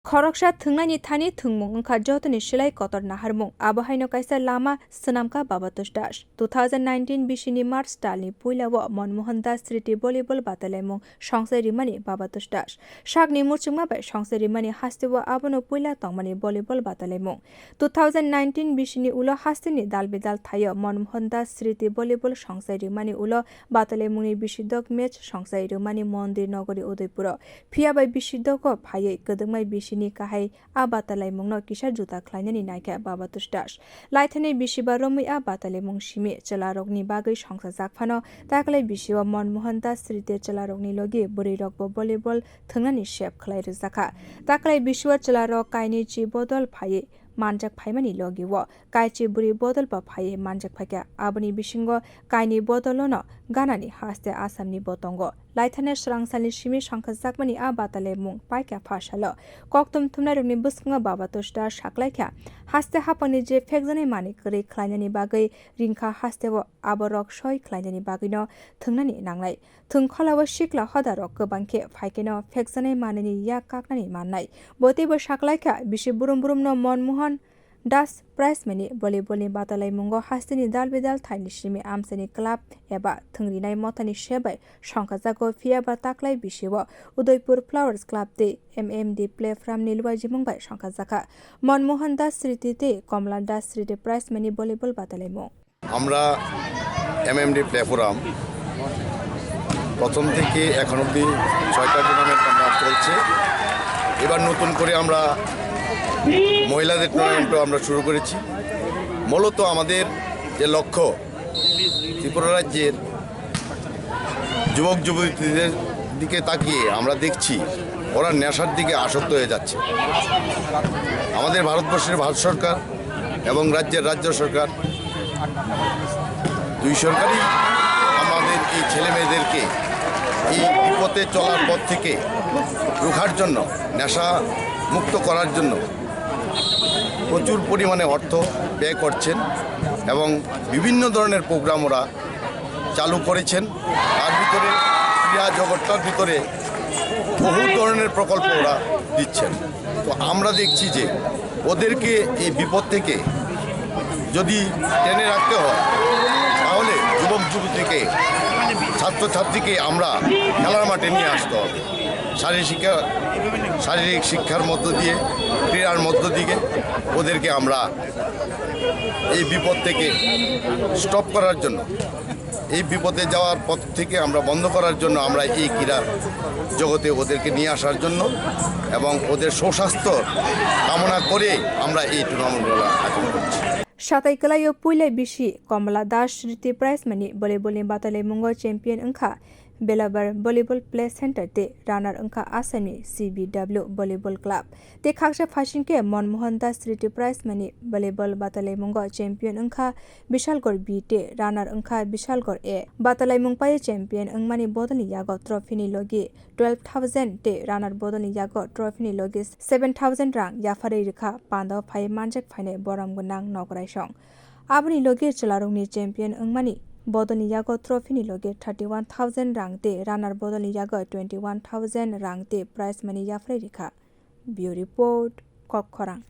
Khoroksa thungnani thani thungmung angkha jotoni silai kotor naharmung abahaino kaisa lama swnamka babatus das 2019 bishini March talni puilawo Manmohan Das Sriti Volleyball Batalaimung songsai rimani babatus das sakni muchungma bai songsai rimani hastewo abono puila tongmani volleyball batalaimung 2019 bishini ulo hasteni dalbidal thayo Manmohan Das Sriti Volleyball songsai rimani ulo batalaimungni bisidok match songsai rimani Mondir Nogori Udaipuro phiabai bisidoko phaiye kodongmai bishini kahai abatalaimungno kisar juta khlainani naikha babatus das laithani bisiba romui abatalaimung simi chelarokni bagui songsajak phano taklai bisiwa Manmohan Das Sriti chelarokni logi burirokbo volleyball thungnani shep khlai rijaka taklai bisiwa chelarok kaini chi bodol phaiye manjak phaimani logi wo kaichi buri bodol ba phaiye manjak phaika aboni bisingo kaini bodolono ganani haste asamni botongo laithane srangsalni simi sangkhajakmani abatalaimung paika phasalo koktum thumnarokni buskunga babatus da saklaikha haste hapani je phekjani mani kri khlainani bagui ringkha hasteo aborok soi khlainani bagino thungnani nanglai thungkhalawo sikla hodarok kobangkhe phaikeno phekjani manini ya kaknani mannai botibo saklaikha bisi burum burumno Manmohan Das Prize mani volleyball ni batalaimunggo hasteni dalbidal thaini simi amsani club eba thungrinai motani sebai songkhajago phiaba taklai bisiwo Udaipur Flowers Club te MMD Playground ni luwajimung bai songkhajaka Manmohan Das Sriti te Komla Das Sriti Prize mani volleyball batalaimung আমরা MMD Playground প্রথম থেকে এখন অবধি 6টা tournament আমরা চলছে এবার নতুন করে আমরা মহিলাদের টুর্নামেন্টও আমরা শুরু করেছি মূলত আমাদের যে লক্ষ্য ত্রিপুরা রাজ্যের যুবক যুবতীদের দিকে তাকিয়ে আমরা দেখছি ওরা নেশার দিকে আসক্ত হয়ে যাচ্ছে আমাদের ভারতবর্ষের ভারত সরকার এবং রাজ্যের রাজ্য সরকার দুই সরকারই আমাদের এই ছেলে মেয়েদেরকে এই বিপথে চলার পথ থেকে রোখার জন্য নেশা মুক্ত করার জন্য প্রচুর পরিমাণে অর্থ ব্যয় করছেন এবং বিভিন্ন ধরনের প্রোগ্রাম ওরা চালু করেছেন তার ভিতরে ক্রীড়া জগৎটার ভিতরে বহু ধরনের প্রকল্প ওরা দিচ্ছেন তো আমরা দেখছি যে ওদেরকে এই বিপদ থেকে যদি টেনে রাখতে হয় তাহলে যুবক যুবতীকে ছাত্রছাত্রীকে আমরা খেলার মাঠে নিয়ে আসতে হবে শারীরিক শিক্ষার মধ্য দিয়ে ক্রীড়ার মধ্য দিয়ে ওদেরকে আমরা এই বিপদ থেকে স্টপ করার জন্য এই বিপদে যাওয়ার পথ থেকে আমরা বন্ধ করার জন্য আমরা এই ক্রীড়া জগতে ওদেরকে নিয়ে আসার জন্য এবং ওদের সুস্বাস্থ্য কামনা করে আমরা এই টুর্নামেন্টগুলো আয়োজন করছি Sataikalayo puilai bisi Komla Das Sriti Prize mani volleyball ni batalaimunggo champion angkha Belabar Volleyball Play Center te runner angkha Asami CBW Volleyball Club te khaksa phasingke Manmohan Das Sriti Prize mani volleyball batalaimunggo champion angkha Bishalgor B te runner angkha Bishalgor A batalaimung pai champion angmani bodoni yago trophy ni logi 12,000 te runner bodoni yago trophy ni logi 7,000 rang yafare rikha pando phai manjak phaine boram gunang nokrai song aboni logi chelarongni champion angmani bodoni yago trophy ni loge 31,000 rang te runner bodoni yago 21,000 rang te prize money yafre rikha Bureau report Kokkhorang